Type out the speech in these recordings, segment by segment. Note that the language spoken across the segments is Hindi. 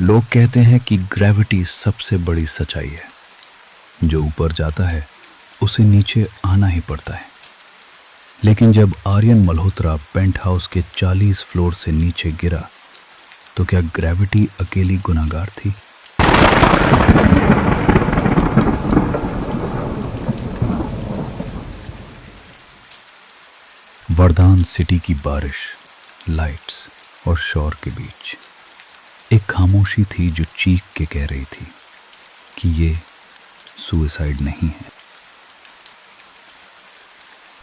लोग कहते हैं कि ग्रेविटी सबसे बड़ी सच्चाई है। जो ऊपर जाता है उसे नीचे आना ही पड़ता है। लेकिन जब आर्यन मल्होत्रा पेंट हाउस के 40 फ्लोर से नीचे गिरा तो क्या ग्रेविटी अकेली गुनाहगार थी? वरदान सिटी की बारिश, लाइट्स और शोर के बीच एक खामोशी थी जो चीख के कह रही थी कि ये सुसाइड नहीं है।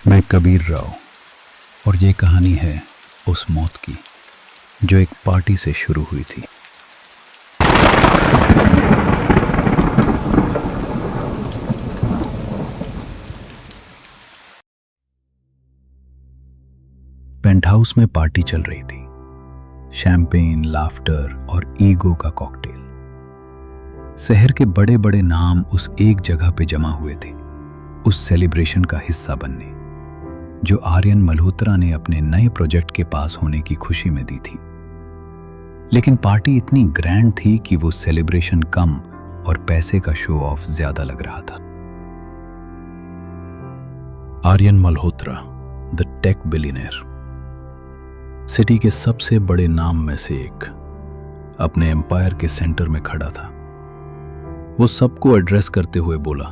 मैं कबीर राव और ये कहानी है उस मौत की जो एक पार्टी से शुरू हुई थी। पेंट हाउस में पार्टी चल रही थी। शैंपेन, लाफ्टर और ईगो का कॉकटेल। शहर के बड़े बड़े नाम उस एक जगह पे जमा हुए थे, उस सेलिब्रेशन का हिस्सा बनने जो आर्यन मल्होत्रा ने अपने नए प्रोजेक्ट के पास होने की खुशी में दी थी। लेकिन पार्टी इतनी ग्रैंड थी कि वो सेलिब्रेशन कम और पैसे का शो ऑफ ज्यादा लग रहा था। Aryan Malhotra, the tech billionaire, city के सबसे बड़े नाम में से एक, अपने एम्पायर के सेंटर में खड़ा था। वो सबको एड्रेस करते हुए बोला,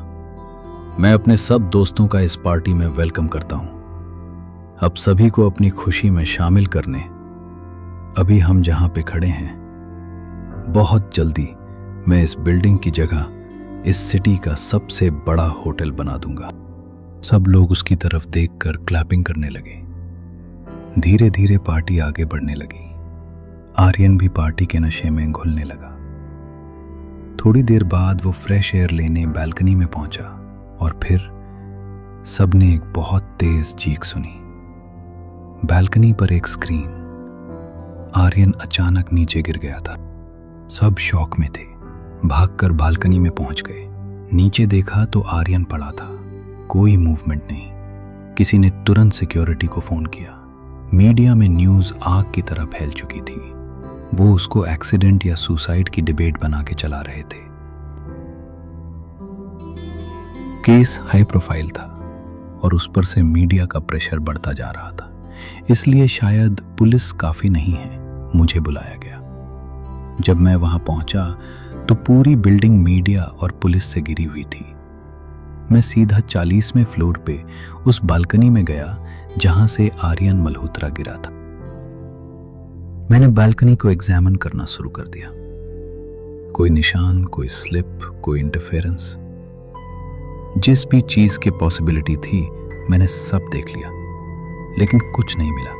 मैं अपने सब दोस्तों का इस पार्टी में वेलकम करता हूं। अब सभी को अपनी खुशी में शामिल करने अभी हम जहां पे खड़े हैं, बहुत जल्दी मैं इस बिल्डिंग की जगह इस सिटी का सबसे बड़ा होटल बना दूंगा। सब लोग उसकी तरफ देखकर क्लैपिंग करने लगे। धीरे धीरे पार्टी आगे बढ़ने लगी। आर्यन भी पार्टी के नशे में घुलने लगा। थोड़ी देर बाद वो फ्रेश एयर लेने बालकनी में पहुंचा और फिर सबने एक बहुत तेज चीख सुनी। बालकनी पर एक स्क्रीन। आर्यन अचानक नीचे गिर गया था। सब शॉक में थे। भागकर बालकनी में पहुंच गए। नीचे देखा तो आर्यन पड़ा था, कोई मूवमेंट नहीं। किसी ने तुरंत सिक्योरिटी को फोन किया। मीडिया में न्यूज़ आग की तरह फैल चुकी थी। वो उसको एक्सीडेंट या सुसाइड की डिबेट बना के चला रहे थे। केस हाई प्रोफाइल था और उस पर से मीडिया का प्रेशर बढ़ता जा रहा था, इसलिए शायद पुलिस काफी नहीं है, मुझे बुलाया गया। जब मैं वहां पहुंचा तो पूरी बिल्डिंग मीडिया और पुलिस से घिरी हुई थी। मैं सीधा 40वें फ्लोर पे उस बालकनी में गया जहां से आर्यन मल्होत्रा गिरा था। मैंने बालकनी को एग्जामिन करना शुरू कर दिया। कोई निशान, कोई स्लिप, कोई इंटरफेरेंस, जिस भी चीज की पॉसिबिलिटी थी मैंने सब देख लिया, लेकिन कुछ नहीं मिला।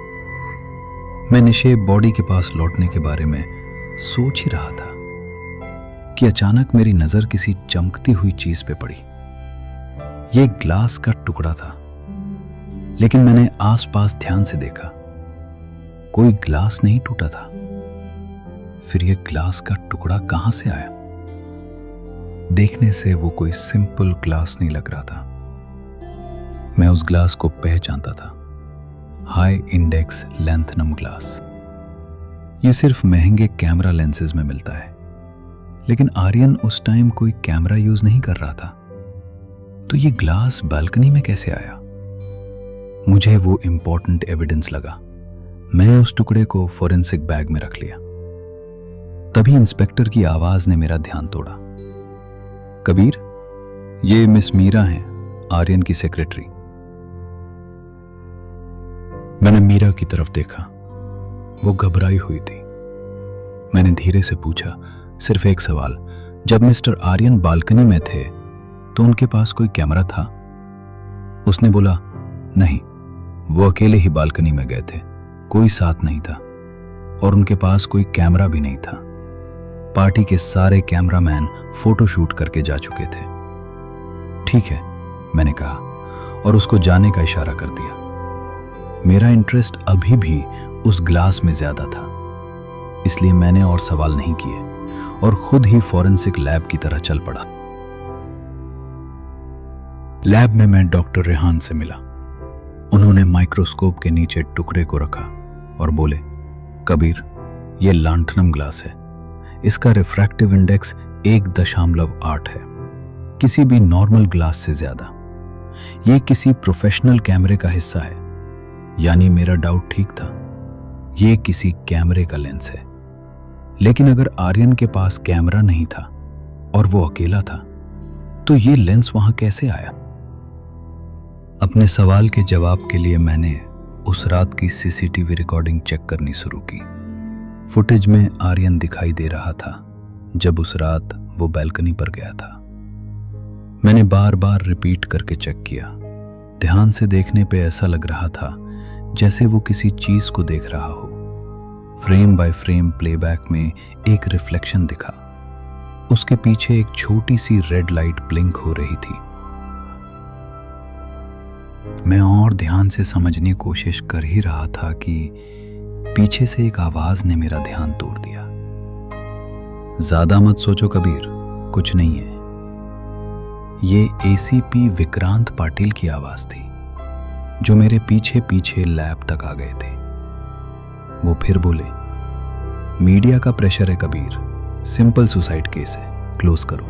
मैं निशेब बॉडी के पास लौटने के बारे में सोच ही रहा था कि अचानक मेरी नजर किसी चमकती हुई चीज पे पड़ी। यह ग्लास का टुकड़ा था, लेकिन मैंने आसपास ध्यान से देखा, कोई ग्लास नहीं टूटा था। फिर यह ग्लास का टुकड़ा कहां से आया? देखने से वो कोई सिंपल ग्लास नहीं लग रहा था। मैं उस ग्लास को पहचानता था, हाई इंडेक्स लेंथनम ग्लास। ये सिर्फ महंगे कैमरा लेंसेज में मिलता है, लेकिन आर्यन उस टाइम कोई कैमरा यूज नहीं कर रहा था, तो ये ग्लास बालकनी में कैसे आया? मुझे वो इंपॉर्टेंट एविडेंस लगा। मैं उस टुकड़े को फोरेंसिक बैग में रख लिया। तभी इंस्पेक्टर की आवाज ने मेरा ध्यान तोड़ा। कबीर, ये मिस मीरा हैं, आर्यन की सेक्रेटरी। मैंने मीरा की तरफ देखा। वो घबराई हुई थी। मैंने धीरे से पूछा, सिर्फ एक सवाल, जब मिस्टर आर्यन बालकनी में थे तो उनके पास कोई कैमरा था? उसने बोला, नहीं, वो अकेले ही बालकनी में गए थे, कोई साथ नहीं था और उनके पास कोई कैमरा भी नहीं था। पार्टी के सारे कैमरामैन फोटोशूट करके जा चुके थे। ठीक है, मैंने कहा और उसको जाने का इशारा कर दिया। मेरा इंटरेस्ट अभी भी उस ग्लास में ज्यादा था, इसलिए मैंने और सवाल नहीं किए और खुद ही फॉरेंसिक लैब की तरह चल पड़ा। लैब में मैं डॉक्टर रेहान से मिला। उन्होंने माइक्रोस्कोप के नीचे टुकड़े को रखा और बोले, कबीर, ये लांथनम ग्लास है। इसका रिफ्रैक्टिव इंडेक्स 1.8 है, किसी भी नॉर्मल ग्लास से ज्यादा। यह किसी प्रोफेशनल कैमरे का हिस्सा है, यानी मेरा डाउट ठीक था, यह किसी कैमरे का लेंस है। लेकिन अगर आर्यन के पास कैमरा नहीं था और वो अकेला था, तो ये लेंस वहां कैसे आया? अपने सवाल के जवाब के लिए मैंने उस रात की सीसीटीवी रिकॉर्डिंग चेक करनी शुरू की। फुटेज में आर्यन दिखाई दे रहा था जब उस रात वो बैल्कनी पर गया था। मैंने बार बार रिपीट करके चेक किया। ध्यान से देखने पे ऐसा लग रहा था जैसे वो किसी चीज को देख रहा हो। फ्रेम बाय फ्रेम प्लेबैक में एक रिफ्लेक्शन दिखा। उसके पीछे एक छोटी सी रेड लाइट ब्लिंक हो रही थी। मैं और ध्यान से समझने की कोशिश कर ही रहा था कि पीछे से एक आवाज ने मेरा ध्यान तोड़ दिया। ज्यादा मत सोचो कबीर, कुछ नहीं है। ये एसीपी विक्रांत पाटिल की आवाज थी, जो मेरे पीछे पीछे लैब तक आ गए थे। वो फिर बोले, मीडिया का प्रेशर है कबीर, सिंपल सुसाइड केस है, क्लोज करो।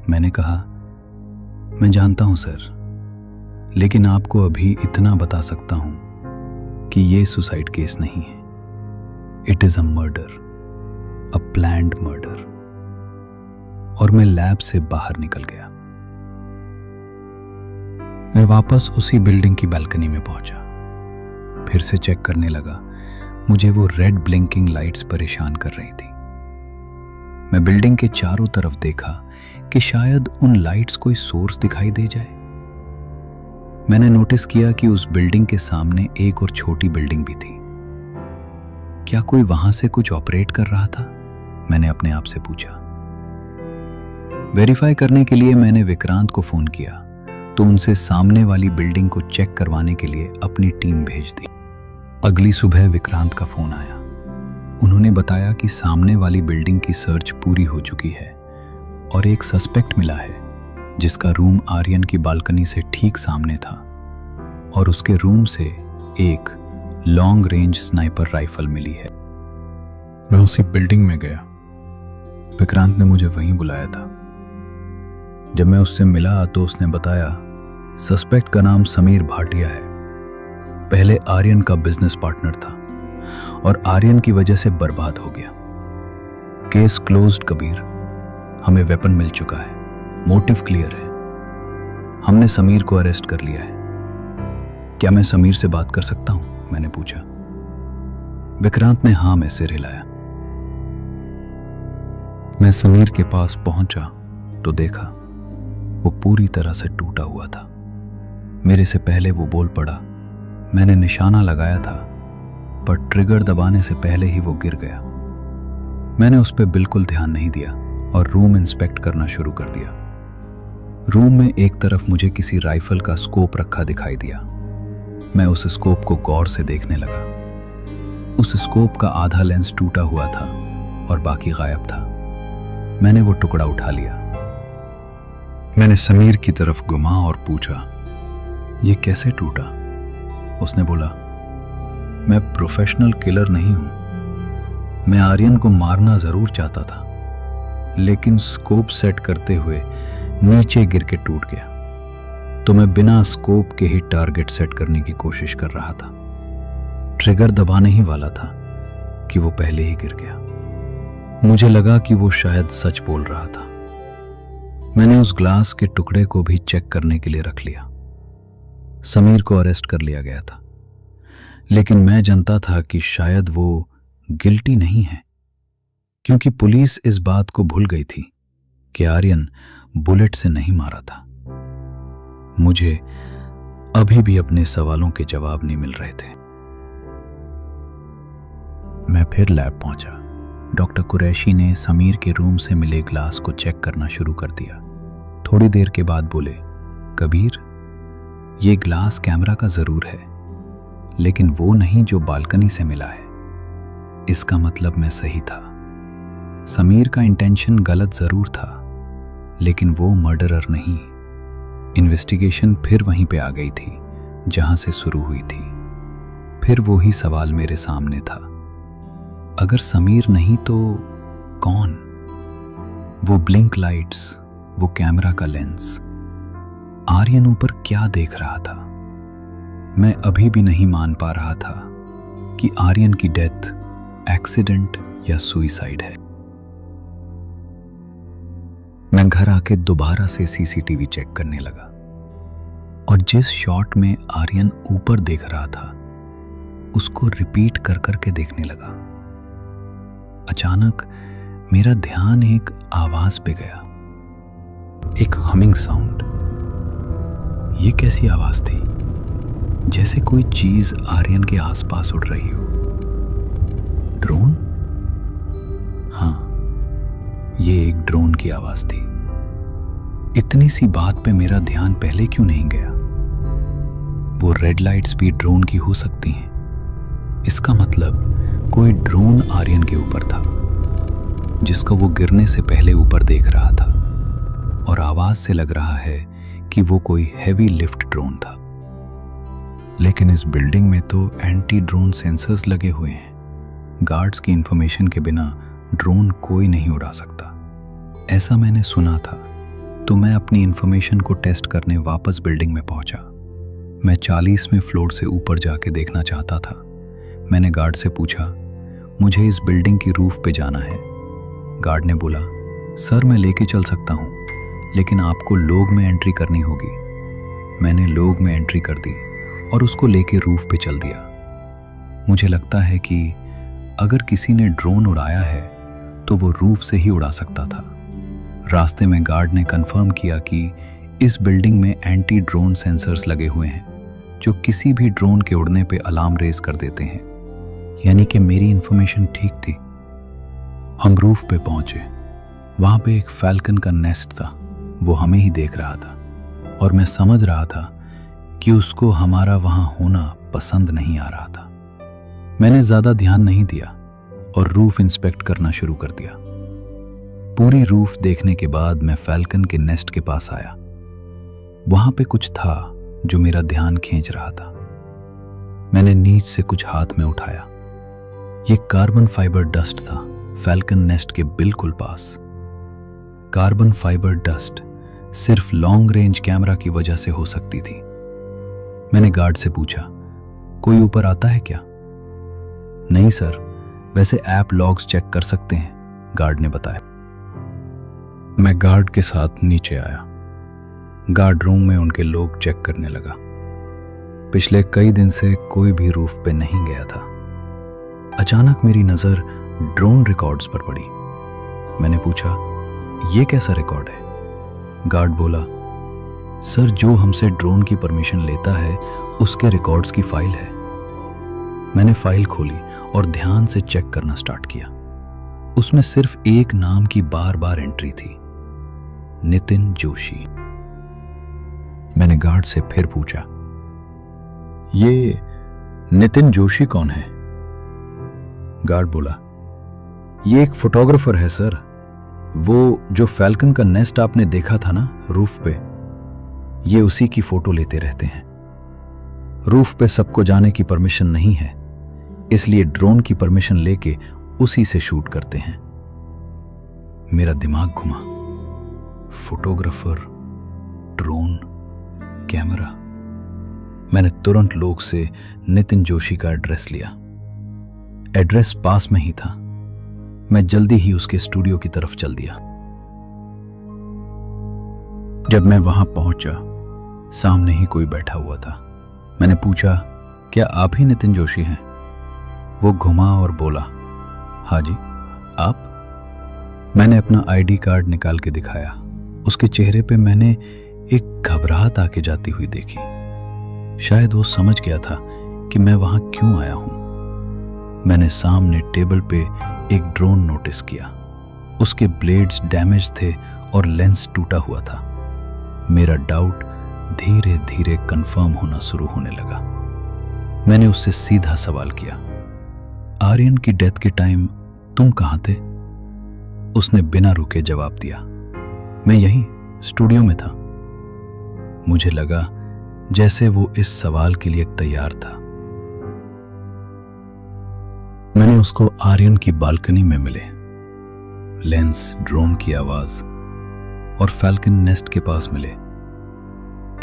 मैंने कहा, मैं जानता हूं सर, लेकिन आपको अभी इतना बता सकता हूं कि यह सुसाइड केस नहीं है। It is a murder, a planned murder. और मैं लैब से बाहर निकल गया। मैं वापस उसी बिल्डिंग की बालकनी में पहुंचा। फिर से चेक करने लगा। मुझे वो रेड ब्लिंकिंग लाइट्स परेशान कर रही थी। मैं बिल्डिंग के चारों तरफ देखा कि शायद उन लाइट्स कोई सोर्स दिखाई दे जाए। मैंने नोटिस किया कि उस बिल्डिंग के सामने एक और छोटी बिल्डिंग भी थी। क्या कोई वहां से कुछ ऑपरेट कर रहा था? मैंने अपने आप से पूछा। वेरीफाई करने के लिए मैंने विक्रांत को फोन किया, तो उनसे सामने वाली बिल्डिंग को चेक करवाने के लिए अपनी टीम भेज दी। अगली सुबह विक्रांत का फोन आया। उन्होंने बताया कि सामने वाली बिल्डिंग की सर्च पूरी हो चुकी है और एक सस्पेक्ट मिला है, जिसका रूम आर्यन की बालकनी से ठीक सामने था और उसके रूम से एक लॉन्ग रेंज स्नाइपर राइफल मिली है। मैं उसी बिल्डिंग में गया। विक्रांत ने मुझे वहीं बुलाया था। जब मैं उससे मिला तो उसने बताया, सस्पेक्ट का नाम समीर भाटिया है। पहले आर्यन का बिजनेस पार्टनर था और आर्यन की वजह से बर्बाद हो गया। Case closed Kabir. हमें वेपन मिल चुका है, मोटिव क्लियर है। हमने समीर को अरेस्ट कर लिया है। क्या मैं समीर से बात कर सकता हूं? मैंने पूछा। विक्रांत ने हाँ में सिर हिलाया। मैं समीर के पास पहुंचा तो देखा वो पूरी तरह से टूटा हुआ था। मेरे से पहले वो बोल पड़ा। मैंने निशाना लगाया था, पर ट्रिगर दबाने से पहले ही वो गिर गया। मैंने उस पर बिल्कुल ध्यान नहीं दिया और रूम इंस्पेक्ट करना शुरू कर दिया। रूम में एक तरफ मुझे किसी राइफल का स्कोप रखा दिखाई दिया। मैं उस स्कोप को गौर से देखने लगा। उस स्कोप का आधा लेंस टूटा हुआ था और बाकी गायब था। मैंने वो टुकड़ा उठा लिया। मैंने समीर की तरफ घुमा और पूछा, ये कैसे टूटा? उसने बोला, मैं प्रोफेशनल किलर नहीं हूं। मैं आर्यन को मारना जरूर चाहता था, लेकिन स्कोप सेट करते हुए नीचे गिर के टूट गया। तो मैं बिना स्कोप के ही टारगेट सेट करने की कोशिश कर रहा था। ट्रिगर दबाने ही वाला था कि वो पहले ही गिर गया। मुझे लगा कि वो शायद सच बोल रहा था। मैंने उस ग्लास के टुकड़े को भी चेक करने के लिए रख लिया। समीर को अरेस्ट कर लिया गया था, लेकिन मैं जानता था कि शायद वो गिल्टी नहीं है, क्योंकि पुलिस इस बात को भूल गई थी कि आर्यन बुलेट से नहीं मारा था। मुझे अभी भी अपने सवालों के जवाब नहीं मिल रहे थे। मैं फिर लैब पहुंचा। डॉक्टर कुरैशी ने समीर के रूम से मिले ग्लास को चेक करना शुरू कर दिया। थोड़ी देर के बाद बोले, कबीर, ये ग्लास कैमरा का जरूर है, लेकिन वो नहीं जो बालकनी से मिला है। इसका मतलब मैं सही था। समीर का इंटेंशन गलत जरूर था, लेकिन वो मर्डरर नहीं। इन्वेस्टिगेशन फिर वहीं पे आ गई थी जहां से शुरू हुई थी। फिर वो ही सवाल मेरे सामने था। अगर समीर नहीं तो कौन? वो ब्लिंक लाइट्स, वो कैमरा का लेंस, आर्यन ऊपर क्या देख रहा था? मैं अभी भी नहीं मान पा रहा था कि आर्यन की डेथ एक्सीडेंट या सुइसाइड है। मैं घर आके दोबारा से सीसीटीवी चेक करने लगा और जिस शॉट में आर्यन ऊपर देख रहा था उसको रिपीट कर करके देखने लगा। अचानक मेरा ध्यान एक आवाज पे गया, एक हमिंग साउंड। ये कैसी आवाज थी? जैसे कोई चीज आर्यन के आसपास उड़ रही हो। ड्रोन? हाँ, ये एक ड्रोन की आवाज थी। इतनी सी बात पे मेरा ध्यान पहले क्यों नहीं गया? वो रेड लाइट्स भी ड्रोन की हो सकती हैं। इसका मतलब कोई ड्रोन आर्यन के ऊपर था जिसको वो गिरने से पहले ऊपर देख रहा था, और आवाज से लग रहा है कि वो कोई हैवी लिफ्ट ड्रोन था। लेकिन इस बिल्डिंग में तो एंटी ड्रोन सेंसर्स लगे हुए हैं। गार्ड्स की इंफॉर्मेशन के बिना ड्रोन कोई नहीं उड़ा सकता, ऐसा मैंने सुना था। तो मैं अपनी इंफॉर्मेशन को टेस्ट करने वापस बिल्डिंग में पहुंचा। मैं 40वें फ्लोर से ऊपर जाके देखना चाहता था। मैंने गार्ड से पूछा, मुझे इस बिल्डिंग की रूफ पे जाना है। गार्ड ने बोला, सर मैं लेके चल सकता हूँ, लेकिन आपको लोग में एंट्री करनी होगी। मैंने लोग में एंट्री कर दी और उसको लेके रूफ पे चल दिया। मुझे लगता है कि अगर किसी ने ड्रोन उड़ाया है तो वो रूफ से ही उड़ा सकता था। रास्ते में गार्ड ने कंफर्म किया कि इस बिल्डिंग में एंटी ड्रोन सेंसर्स लगे हुए हैं जो किसी भी ड्रोन के उड़ने पे अलार्म रेज कर देते हैं। यानी कि मेरी इंफॉर्मेशन ठीक थी। हम रूफ पे पहुंचे। वहां पे एक फैल्कन का नेस्ट था। वो हमें ही देख रहा था और मैं समझ रहा था कि उसको हमारा वहां होना पसंद नहीं आ रहा था। मैंने ज्यादा ध्यान नहीं दिया और रूफ इंस्पेक्ट करना शुरू कर दिया। पूरी रूफ देखने के बाद मैं फैल्कन के नेस्ट के पास आया। वहां पे कुछ था जो मेरा ध्यान खींच रहा था। मैंने नीच से कुछ हाथ में उठाया। ये कार्बन फाइबर डस्ट था, फैल्कन नेस्ट के बिल्कुल पास। कार्बन फाइबर डस्ट सिर्फ लॉन्ग रेंज कैमरा की वजह से हो सकती थी। मैंने गार्ड से पूछा, कोई ऊपर आता है क्या? नहीं सर, वैसे ऐप लॉग्स चेक कर सकते हैं, गार्ड ने बताया। मैं गार्ड के साथ नीचे आया। गार्ड रूम में उनके लोग चेक करने लगा। पिछले कई दिन से कोई भी रूफ पे नहीं गया था। अचानक मेरी नजर ड्रोन रिकॉर्ड्स पर पड़ी। मैंने पूछा, ये कैसा रिकॉर्ड है? गार्ड बोला, सर जो हमसे ड्रोन की परमिशन लेता है उसके रिकॉर्ड्स की फाइल है। मैंने फाइल खोली और ध्यान से चेक करना स्टार्ट किया। उसमें सिर्फ एक नाम की बार बार एंट्री थी, नितिन जोशी। मैंने गार्ड से फिर पूछा, ये नितिन जोशी कौन है? गार्ड बोला, ये एक फोटोग्राफर है सर। वो जो फैल्कन का नेस्ट आपने देखा था ना रूफ पे, ये उसी की फोटो लेते रहते हैं। रूफ पे सबको जाने की परमिशन नहीं है, इसलिए ड्रोन की परमिशन लेके उसी से शूट करते हैं। मेरा दिमाग घुमा। Photographer, drone, camera. मैंने तुरंत लोग से नितिन जोशी का एड्रेस लिया। एड्रेस पास में ही था। मैं जल्दी ही उसके स्टूडियो की तरफ चल दिया। जब मैं वहां पहुंचा, सामने ही कोई बैठा हुआ था। मैंने पूछा, क्या आप ही नितिन जोशी हैं? वो घुमा और बोला, हाँ जी, आप? मैंने अपना आईडी कार्ड निकाल के दिखाया। उसके चेहरे पे मैंने एक घबराहट आके जाती हुई देखी। शायद वो समझ गया था कि मैं वहां क्यों आया हूं। मैंने सामने टेबल पे एक ड्रोन नोटिस किया। उसके ब्लेड्स डैमेज थे और लेंस टूटा हुआ था। मेरा डाउट धीरे धीरे कंफर्म होना शुरू होने लगा। मैंने उससे सीधा सवाल किया, आर्यन की डेथ के टाइम तुम कहां थे? उसने बिना रुके जवाब दिया, मैं यहीं स्टूडियो में था। मुझे लगा जैसे वो इस सवाल के लिए तैयार था। मैंने उसको आर्यन की बालकनी में मिले। लेंस, ड्रोन की आवाज और फैल्कन नेस्ट के पास मिले।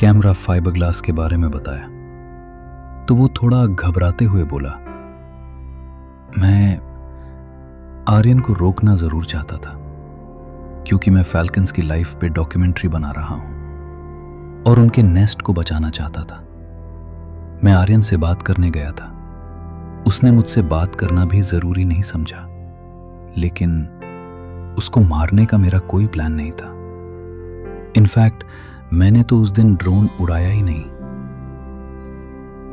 कैमरा, फाइबर ग्लास के बारे में बताया तो वो थोड़ा घबराते हुए बोला, मैं आर्यन को रोकना जरूर चाहता था क्योंकि मैं फैल्कन्स की लाइफ पे डॉक्यूमेंट्री बना रहा हूं और उनके नेस्ट को बचाना चाहता था। मैं आर्यन से बात करने गया था। उसने मुझसे बात करना भी जरूरी नहीं समझा, लेकिन उसको मारने का मेरा कोई प्लान नहीं था। इनफैक्ट मैंने तो उस दिन ड्रोन उड़ाया ही नहीं।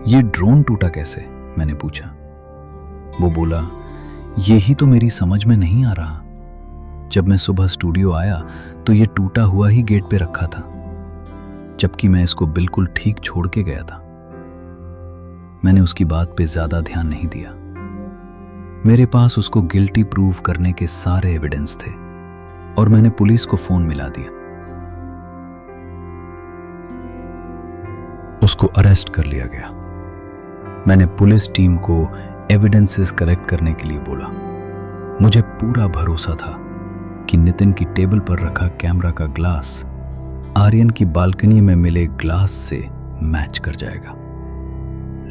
ये ड्रोन टूटा कैसे? मैंने पूछा। वो बोला, यही तो मेरी समझ में नहीं आ रहा। जब मैं सुबह स्टूडियो आया तो ये टूटा हुआ ही गेट पे रखा था, जबकि मैं इसको बिल्कुल ठीक छोड़ के गया था। मैंने उसकी बात पे ज्यादा ध्यान नहीं दिया। मेरे पास उसको गिल्टी प्रूव करने के सारे एविडेंस थे और मैंने पुलिस को फोन मिला दिया। उसको अरेस्ट कर लिया गया। मैंने पुलिस टीम को एविडेंसेस कलेक्ट करने के लिए बोला। मुझे पूरा भरोसा था कि नितिन की टेबल पर रखा कैमरा का ग्लास आर्यन की बालकनी में मिले ग्लास से मैच कर जाएगा।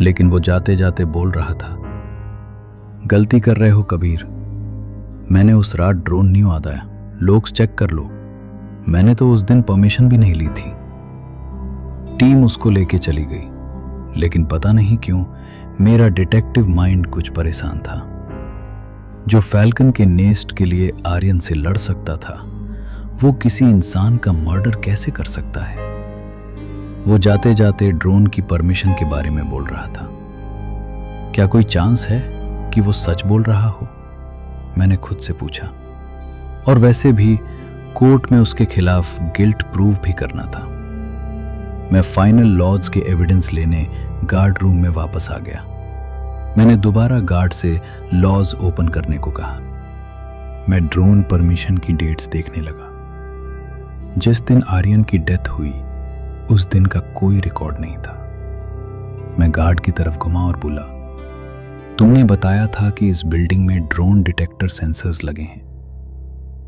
लेकिन वो जाते जाते बोल रहा था, गलती कर रहे हो कबीर, मैंने उस रात ड्रोन नहीं उड़ाया, लोग चेक कर लो, मैंने तो उस दिन परमिशन भी नहीं ली थी। टीम उसको लेके चली गई, लेकिन पता नहीं क्यों मेरा डिटेक्टिव माइंड कुछ परेशान था। जो फैल्कन के नेस्ट के लिए आर्यन से लड़ सकता था, वो किसी इंसान का मर्डर कैसे कर सकता है? वो जाते जाते ड्रोन की परमिशन के बारे में बोल रहा था। क्या कोई चांस है कि वो सच बोल रहा हो? मैंने खुद से पूछा। और वैसे भी कोर्ट में उसके खिलाफ गिल्ट प्रूव भी करना था। मैं फाइनल लॉज के एविडेंस लेने गार्ड रूम में वापस आ गया। मैंने दोबारा गार्ड से लॉज ओपन करने को कहा। मैं ड्रोन परमिशन की डेट्स देखने लगा। जिस दिन आर्यन की डेथ हुई उस दिन का कोई रिकॉर्ड नहीं था। मैं गार्ड की तरफ घुमा और बोला, तुमने बताया था कि इस बिल्डिंग में ड्रोन डिटेक्टर सेंसर्स लगे हैं।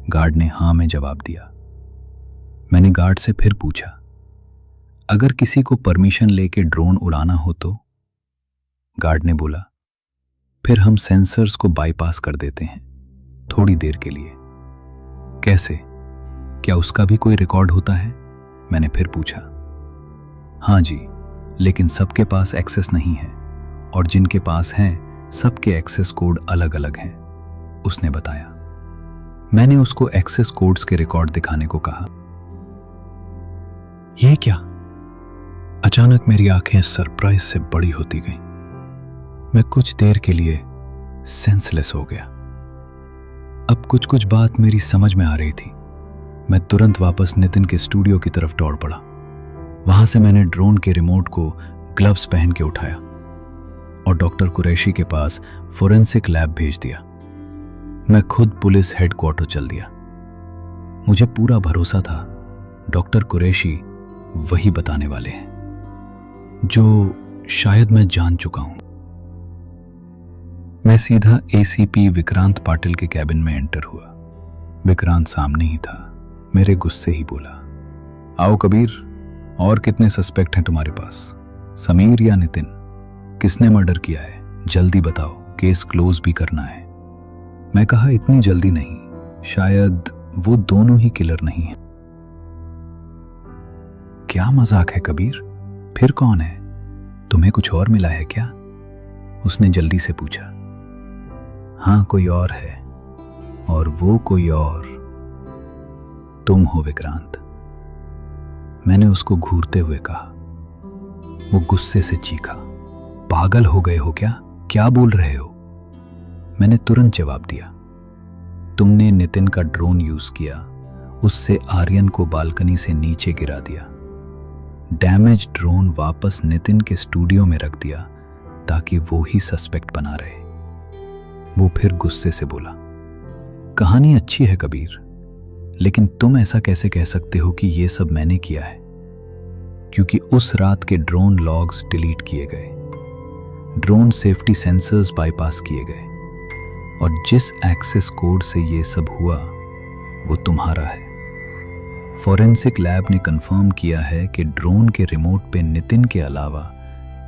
गार्ड ने हाँ में जवाब दिया। मैंने गार्ड से फिर पूछा, अगर किसी को परमिशन लेके ड्रोन उड़ाना हो तो? गार्ड ने बोला, फिर हम सेंसर्स को बाईपास कर देते हैं थोड़ी देर के लिए। कैसे? क्या उसका भी कोई रिकॉर्ड होता है? मैंने फिर पूछा। हाँ जी, लेकिन सबके पास एक्सेस नहीं है और जिनके पास हैं सबके एक्सेस कोड अलग अलग हैं, उसने बताया। मैंने उसको एक्सेस कोड्स के रिकॉर्ड दिखाने को कहा। ये क्या? अचानक मेरी आंखें सरप्राइज से बड़ी होती गईं। मैं कुछ देर के लिए सेंसलेस हो गया। अब कुछ कुछ बात मेरी समझ में आ रही थी। मैं तुरंत वापस नितिन के स्टूडियो की तरफ दौड़ पड़ा। वहां से मैंने ड्रोन के रिमोट को ग्लव्स पहन के उठाया और डॉक्टर कुरैशी के पास फोरेंसिक लैब भेज दिया। मैं खुद पुलिस हेडक्वार्टर चल दिया। मुझे पूरा भरोसा था डॉक्टर कुरैशी वही बताने वाले हैं जो शायद मैं जान चुका हूं। मैं सीधा एसीपी विक्रांत पाटिल के कैबिन में एंटर हुआ। विक्रांत सामने ही था। मेरे गुस्से ही बोला, आओ कबीर, और कितने सस्पेक्ट हैं तुम्हारे पास? समीर या नितिन? किसने मर्डर किया है? जल्दी बताओ, केस क्लोज भी करना है। मैं कहा, इतनी जल्दी नहीं, शायद वो दोनों ही किलर नहीं हैं। क्या मजाक है कबीर? फिर कौन है? तुम्हें कुछ और मिला है क्या? उसने जल्दी से पूछा। हाँ, कोई और है, और वो कोई और तुम हो विक्रांत। मैंने उसको घूरते हुए कहा। वो गुस्से से चीखा, पागल हो गए हो क्या? क्या बोल रहे हो? मैंने तुरंत जवाब दिया, तुमने नितिन का ड्रोन यूज किया, उससे आर्यन को बालकनी से नीचे गिरा दिया, डैमेज ड्रोन वापस नितिन के स्टूडियो में रख दिया ताकि वो ही सस्पेक्ट बना रहे। वो फिर गुस्से से बोला, कहानी अच्छी है कबीर, लेकिन तुम ऐसा कैसे कह सकते हो कि ये सब मैंने किया है? क्योंकि उस रात के ड्रोन लॉग्स डिलीट किए गए, ड्रोन सेफ्टी सेंसर्स बाईपास किए गए, और जिस एक्सेस कोड से ये सब हुआ वो तुम्हारा है। फॉरेंसिक लैब ने कंफर्म किया है कि ड्रोन के रिमोट पे नितिन के अलावा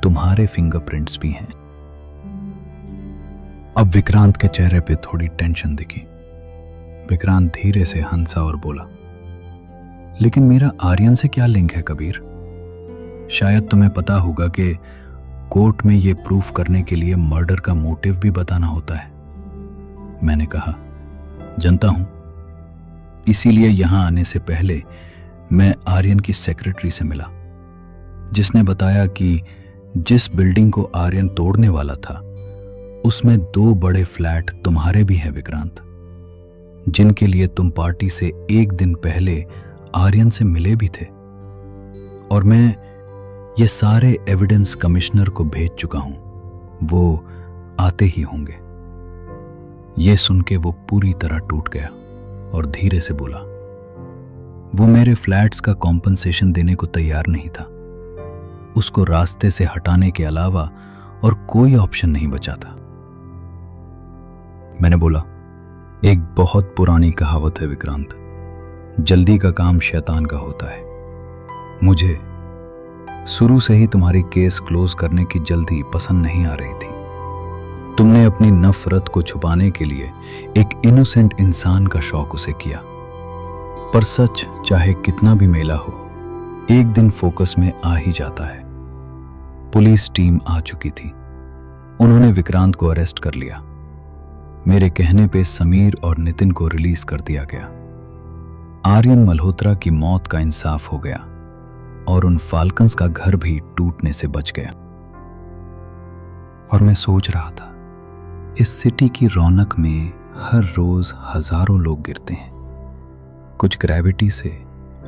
तुम्हारे फिंगरप्रिंट्स भी हैं। अब विक्रांत के चेहरे पे थोड़ी टेंशन दिखी। विक्रांत धीरे से हंसा और बोला, लेकिन मेरा आर्यन से क्या लिंक है कबीर? शायद तुम्हें पता होगा कि कोर्ट में यह प्रूफ करने के लिए मर्डर का मोटिव भी बताना होता है। मैंने कहा, जानता हूं, इसीलिए यहां आने से पहले मैं आर्यन की सेक्रेटरी से मिला, जिसने बताया कि जिस बिल्डिंग को आर्यन तोड़ने वाला था उसमें 2 बड़े फ्लैट तुम्हारे भी हैं विक्रांत, जिनके लिए तुम पार्टी से 1 दिन पहले आर्यन से मिले भी थे। और मैं ये सारे एविडेंस कमिश्नर को भेज चुका हूं, वो आते ही होंगे। ये सुन के वो पूरी तरह टूट गया और धीरे से बोला, वो मेरे फ्लैट्स का कॉम्पनसेशन देने को तैयार नहीं था। उसको रास्ते से हटाने के अलावा और कोई ऑप्शन नहीं बचा था। मैंने बोला, एक बहुत पुरानी कहावत है विक्रांत, जल्दी का काम शैतान का होता है। मुझे शुरू से ही तुम्हारी केस क्लोज करने की जल्दी पसंद नहीं आ रही थी। तुमने अपनी नफरत को छुपाने के लिए एक इनोसेंट इंसान का शौक उसे किया, पर सच चाहे कितना भी मेला हो, एक दिन फोकस में आ ही जाता है। पुलिस टीम आ चुकी थी। उन्होंने विक्रांत को अरेस्ट कर लिया। मेरे कहने पे समीर और नितिन को रिलीज कर दिया गया। आर्यन मल्होत्रा की मौत का इंसाफ हो गया और उन फाल्कन्स का घर भी टूटने से बच गया। और मैं सोच रहा था, इस सिटी की रौनक में हर रोज हजारों लोग गिरते हैं, कुछ ग्रेविटी से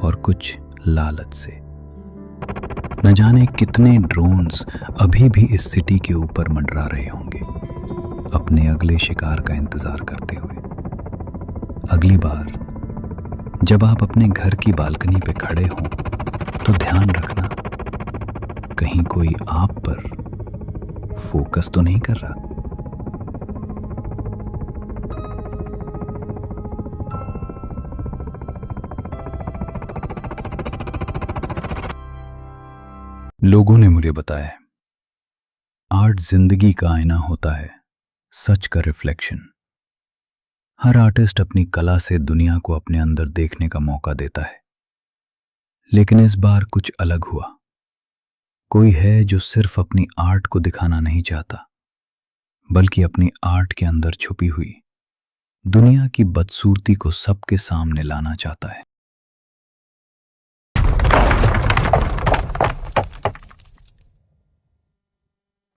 और कुछ लालच से। न जाने कितने ड्रोन्स अभी भी इस सिटी के ऊपर मंडरा रहे होंगे, अपने अगले शिकार का इंतजार करते हुए। अगली बार जब आप अपने घर की बालकनी पे खड़े हों तो ध्यान रखना, कहीं कोई आप पर फोकस तो नहीं कर रहा। लोगों ने मुझे बताया, आर्ट जिंदगी का आईना होता है, सच का रिफ्लेक्शन। हर आर्टिस्ट अपनी कला से दुनिया को अपने अंदर देखने का मौका देता है, लेकिन इस बार कुछ अलग हुआ। कोई है जो सिर्फ अपनी आर्ट को दिखाना नहीं चाहता, बल्कि अपनी आर्ट के अंदर छुपी हुई दुनिया की बदसूरती को सबके सामने लाना चाहता है।